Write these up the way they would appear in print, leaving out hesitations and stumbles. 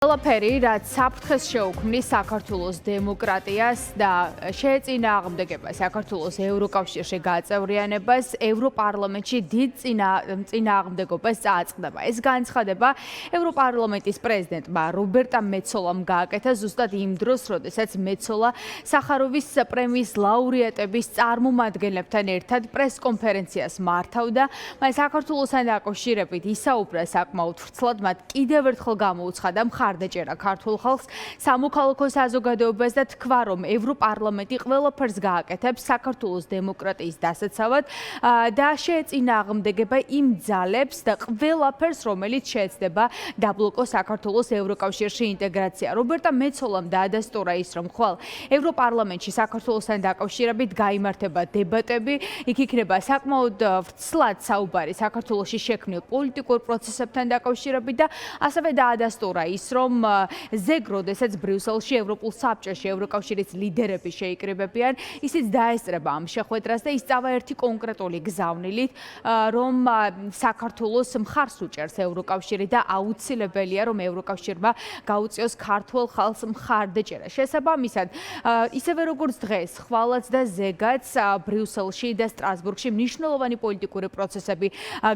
ყველაფერი, რაც საფრთხეს შეუქმნის საქართველოს დემოკრატიას და შეეწინააღმდეგება საქართველოს ევროკავშირში გაწევრიანებას, ევროპარლამენტში დიდ წინააღმდეგობას წააწყდება. ეს განცხადება ევროპარლამენტის პრეზიდენტმა რობერტა მეცოლამ გააკეთა ზუსტად იმ დროს, როდესაც მეცოლა სახაროვის პრემიის ლაურეატების წარმომადგენლებთან ერთად პრესკონფერენციას მართავდა. მან საქართველოსთან დაკავშირებით ისაუბრა საკმაოდ ვრცლად, მათ კიდევ ერთხელ გამოუცხადა მხარდაჭერა ქართულ ხალხს, სამოქალაქო საზოგადოებას და თქვა, რომ ევროპარლამენტი ყველაფერს გააკეთებს საქართველოს დემოკრატიის დასაცავად და შეეწინააღმდეგება იმ ძალებს და ყველაფერს, რომელიც შეეცდება დაბლოკოს საქართველოს ევროკავშირში ინტეგრაცია. რობერტა მეცოლამ დაადასტურა ის, რომ ხვალ ევროპარლამენტში საქართველოსთან დაკავშირებით გაიმართება დებატები, იქ იქნება საკმაოდ ვრცლად საუბარი საქართველოში შექმნილ პოლიტიკურ პროცესებთან დაკავშირებით და ასევე დაადასტურა ის, რომ ზეგ როდესაც ბრიუსელში ევროპულ საბჭოში ევროკავშირის ლიდერები შეიკრიბებიან, ისიც დაესწრება ამ შეხვედრას და ისწავა ერთი კონკრეტული გზავნილით, რომ საქართველოს მხარს უჭერს ევროკავშირი და აუცილებელია, რომ ევროკავშირმა გაუწიოს ქართულ ხალხს მხარდაჭერა. შესაბამისად, ისევე როგორც დღეს, ხვალაც და ზეგაც ბრიუსელში და სტრასბურგში მნიშვნელოვანი პოლიტიკური პროცესები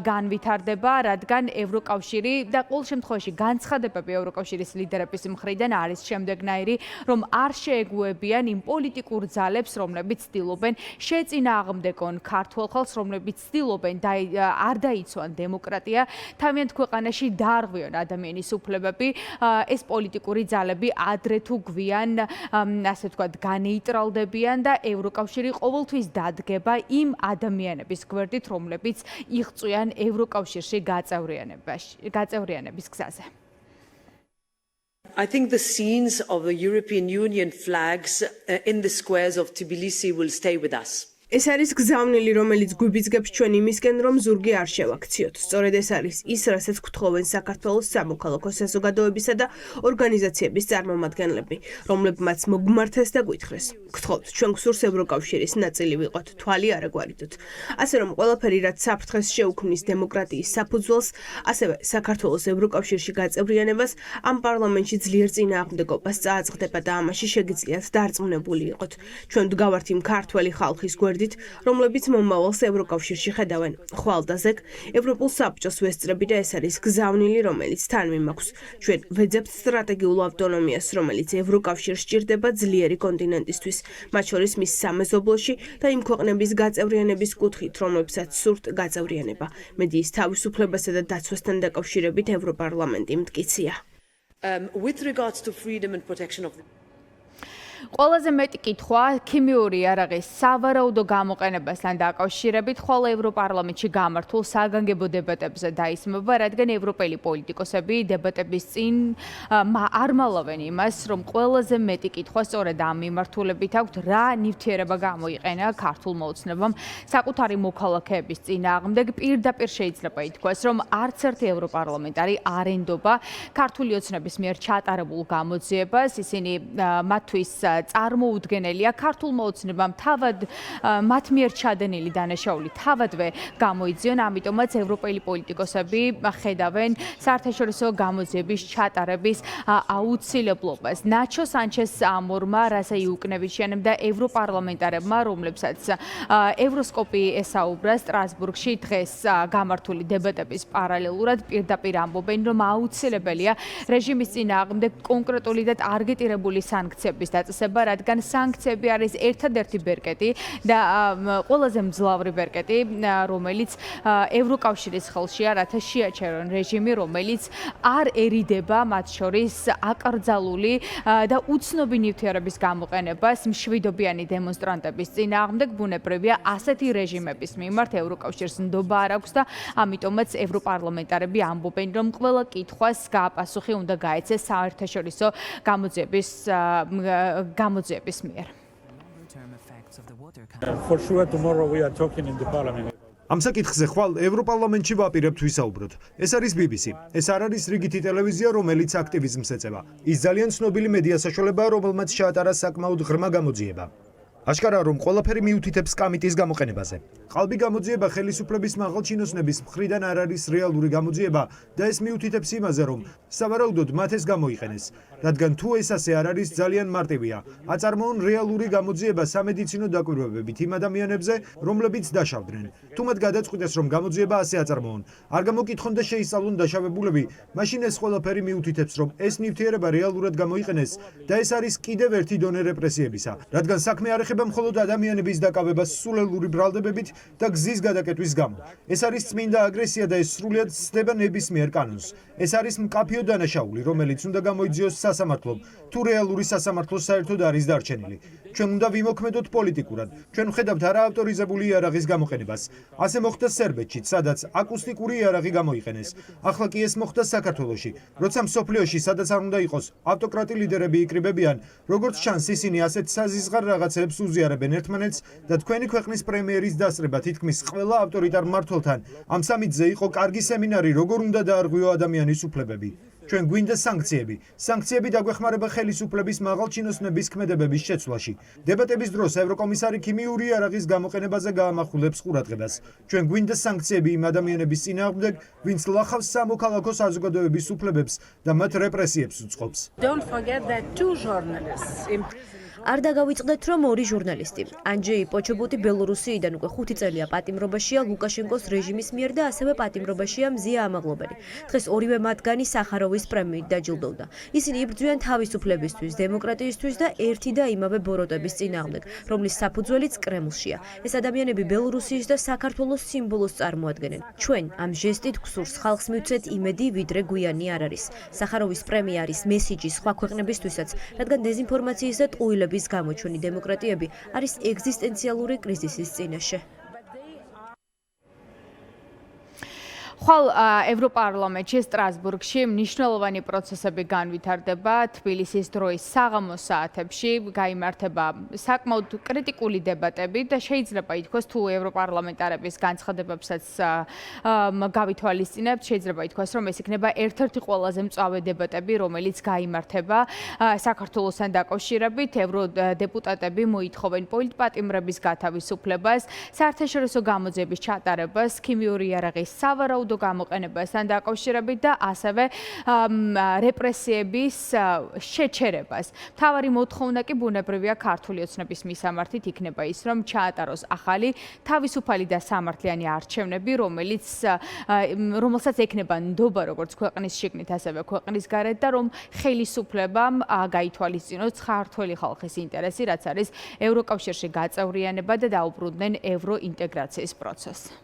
განვითარდება, რადგან ევროკავშირი და ყოველ შემთხვევაში განცხადებები ევროკავშირის ლიდერების მხრიდან არის შემდეგნაირი, რომ არ შეეგუებიან იმ პოლიტიკურ ძალებს, რომლებიც ცდილობენ შეეწინააღმდეგონ ქართულ ხალხს, რომლებიც ცდილობენ არ დაიცვან დემოკრატია, თავიანთ ქვეყანაში დაარღვიონ ადამიანის უფლებები. ეს პოლიტიკური ძალები ადრე თუ გვიან, ასე ვთქვათ, განეიტრალდებიან და ევროკავშირი ყოველთვის დადგება იმ ადამიანების გვერდით, რომლებიც იღწვიან ევროკავშირში გაწევრიანების გზაზე. I think the scenes of the European Union flags in the squares of Tbilisi will stay with us. ეს არის გზავნილი, რომელიც გვიბიძგებს ჩვენ იმისკენ, რომ ზურგი არ შევაქციოთ. სწორედ ეს არის ის, რასაც გთხოვენ საქართველოს სამოქალაქო საზოგადოებისა და ორგანიზაციების წარმომადგენლები, რომლებმაც მოგმართეს და გვითხრეს. გთხოვთ, ჩვენ გვსურს ევროკავშირის ნაწილი ვიყოთ, თვალი არ აგვარიდოთ. ასე რომ ყველაფერი, რაც საფრთხეს შეუქმნის დემოკრატიის საფუძველს, ასევე საქართველოს ევროკავშირში გაწევრიანებას, ამ პარლამენტში ძლიერ წინააღმდეგობას წააწყდება და ამაში შეგიძლიათ დარწმუნებული იყოთ. ჩვენ ვდგავართ იმ ქართველი ხალხის გვერდით, რომლებიც მომავალს ევროკავშირში ხედავენ. ხვალ და ზეგ ევროპულ საბჭოს ვესწრები და ეს არის გზავნილი, რომელიც თან მიმაქვს. ჩვენ ვეძებთ სტრატეგიულ ავტონომიას, რომელიც ევროკავშირს სჭირდება ძლიერი კონტინენტისთვის, მათ შორის მის სამეზობლოში და იმ ქვეყნების გაწევრიანების კუთხით, რომლებსაც სურთ გაწევრიანება. მედიის თავისუფლებასა და დაცვასთან დაკავშირებით ევროპარლამენტი მტკიცია. With regards to freedom and protection of ყველაზე მეტი კითხვა ქიმიური იარაღის სავარაუდო გამოყენებასთან დაკავშირებით ხვალ ევროპარლამენტში გამართულ საგანგებო დებატებზე დაისმება, რადგან ევროპელი პოლიტიკოსები დებატების წინ არ მალავენ იმას, რომ ყველაზე მეტი კითხვა სწორედ ამ მიმართულებით აქვთ, რა ნივთიერება გამოიყენა ქართულ მოოცნებამ საკუთარი მოქალაქეების წინააღმდეგ. პირდაპირ შეიძლება ითქვას, რომ არც ერთი ევროპარლამენტარი არ ენდობა ქართული ოცნების მიერ ჩატარებულ გამოძიებას. ისინი მათთვის წარმოუდგენელია ქართულმა ოცნებამ თავად მათ მიერ ჩადენილი დანაშაული თავადვე გამოიძიონ, ამიტომაც ევროპელი პოლიტიკოსები ხედავენ საერთაშორისო გამოძიების ჩატარების აუცილებლობას. ნაჩო სანჩეს ამორმა, რასაც იუკნევიჩიანებდა და ევროპარლამენტარებმა, რომლებსაც ევროსკოპი ესაუბრა სტრასბურგში დღეს გამართული დებატების პარალელურად პირდაპირ ამბობენ, რომ აუცილებელია რეჟიმის წინააღმდეგ კონკრეტული და ტარგეტირებული სანქციების დაწესება, რადგან სანქციები არის ერთადერთი ბერკეტი და ყველაზე მძლავრი ბერკეტი, რომელიც ევროკავშირის ხელშია, რათა შეაჩერონ რეჟიმი, რომელიც არ ერიდება მათ შორის აკრძალული და უცნობი ნივთიერების გამოყენებას მშვიდობიანი დემონსტრანტების წინააღმდეგ. ბუნებრივია, ასეთი რეჟიმების მიმართ ევროკავშირს ნდობა არ აქვს და ამიტომაც ევროპარლამენტარები ამბობენ, რომ ყველა კითხვას პასუხი უნდა გაეცეს საერთაშორისო გამოძიების მიერ. For sure tomorrow we are talking in the parliament. ამ საკითხზე ხვალ ევროპარლამენტში ვაპირებთ ვისაუბროთ. ეს არის BBC. ეს არ არის რიგითი ტელევიზია, რომელიც აქტივიზმს ეწევა. ის ძალიან ცნობილი მედია საშუალებაა, რომელმაც ჩაატარა საკმაოდ ღრმა გამოძიება. აშკარა რომ ყველაფერი მიუთითებს კამიტის გამოყენებაზე. ყალბი გამოძიება ხელისუფლების მაღალჩინოსნების მხრიდან არ არის რეალური გამოძიება და ეს მიუთითებს იმაზე, რომ სავარაუდოდ მათ ეს გამოიყენეს. რადგან თუ ეს ასე არ არის, ძალიან მარტივია. აწარმოონ რეალური გამოძიება სამედიცინო დაკვირვებებით იმ ადამიანებზე, რომლებიც დაშავდნენ. თუ მათ გადაწყვიტეს, რომ გამოძიება ასე აწარმოონ, არ გამოკითხონ და შეისწავლონ დაშავებულები, მაშინ ეს ყველაფერი მიუთითებს, რომ ეს ნივთიერება რეალურად გამოიყენეს და ეს არის კიდევ ერთი დონე რეპრესიებისა. რადგან საქმე არ ეხება მხოლოდ ადამიანების დაკავებას სულელური ბრალდებებით და გზის გადაკეტვის გამო. ეს არის წმინდა აგრესია და ეს სრულიად ცდება ნებისმიერ კანონს. ეს არის მკაფიო დანაშაული, რომელიც უნდა გამოიძიოს სასამართლომ, თუ რეალური სასამართლო საერთოდ არის დარჩენილი. ჩვენ უნდა ვიმოქმედოთ პოლიტიკურად. ჩვენ ვხედავთ არაავტორიზებული იარაღის გამოყენებას. ასე მოხდა სერბეთშიც, სადაც აკუსტიკური იარაღი გამოიყენეს. ახლა კი ეს მოხდა საქართველოში, როცა მსოფლიოში, სადაც არ უნდა იყოს, ავტოკრატი ლიდერები იკრიბებიან, როგორც ჩანს, ისინი ასეთ საზიზღარ რაღაცებს უზიარებენ ერთმანეთს და თქვენი ქვეყნის პრემიერის დასწრება თითქმის ყველა ავტორიტარ მმართველთან ამ სამიტზე იყო კარგი სემინარი, როგორ უნდა დაარღვიო ადამიანის უფლებები. ჩვენ გვინდა სანქციები. სანქციები დაგვეხმარება ხელისუფლების მაღალჩინოსნების ქმედებების შეცვლაში. დებატების დროს ევროკომისარი ქიმიური იარაღის გამოყენებაზე გაამახვილებს ყურადღებას. ჩვენ გვინდა სანქციები იმ ადამიანების წინააღმდეგ, ვინც ლახავს სამოქალაქო საზოგადოების უფლებებს და მათ რეპრესიებს უწყობს. Don't forget that two journalists არ დაგავიწყდეთ, რომ ორი ჟურნალისტი, ანჯეი პოჩობუტი ბელორუსიიდან უკვე 5 წელია პატიმრობაშია ლუკაშენკოს რეჟიმის მიერ და ასევე პატიმრობაშია მზია ამაღლობელი. დღეს ორივე მათგანი სახაროვის პრემიით დაჯილდოვდა. ისინი იბრძვიან თავისუფლებისთვის, დემოკრატიისთვის და ერთი და იმავე ბოროტების წინააღმდეგ, რომლის საფუძველიც კრემლშია. ეს ადამიანები ბელორუსიის და საქართველოს სიმბოლოს წარმოადგენენ. ჩვენ ამ ჟესტით გსურს ხალხს მივცეთ იმედი, ვიდრე გვიანი არ არის. სახაროვის პრემია არის მესიჯი სხვა ქვეყნებისთვისაც, რადგან დეზინფორმაციის და ტყუილების გამოჩვენი დემოკრატიები არის ეგზისტენციალური კრიზისის წინაშე. ხვალ ევროპარლამენტში სტრასბურგში მნიშვნელოვანი პროცესები განვითარდება. თბილისის დროის საღამოს საათებში გაიმართება საკმაოდ კრიტიკული დებატები და შეიძლება ითქვას, თუ ევროპარლამენტარების განცხადებებსაც გავითვალისწინებთ, შეიძლება ითქვას, რომ ეს იქნება ერთ-ერთი ყველაზე მწვავე დებატები, რომელიც გაიმართება საქართველოსთან დაკავშირებით. ევროდეპუტატები მოითხოვენ პოლიტპატიმრების გათავისუფლებას, საერთაშორისო გამოძიების ჩატარებას, ქიმიური იარაღის სავარაუდო გამოყენებასთან დაკავშირებით და ასევე რეპრესიების შეჩერებას. მთავარი მოთხოვნა კი ბუნებრივია ქართული ოცნების მისამართით იქნება ის, რომ ჩაატაროს ახალი თავისუფალი და სამართლიანი არჩევნები, რომელსაც ექნება ნდობა როგორც ქვეყნის შიგნით, ასევე ქვეყნის გარეთ და რომ ხელისუფლებამ გაითვალისწინოს ქართველი ხალხის ინტერესი, რაც არის ევროკავშირში გაწევრიანება და დაუბრუნდნენ ევროინტეგრაციის პროცესს.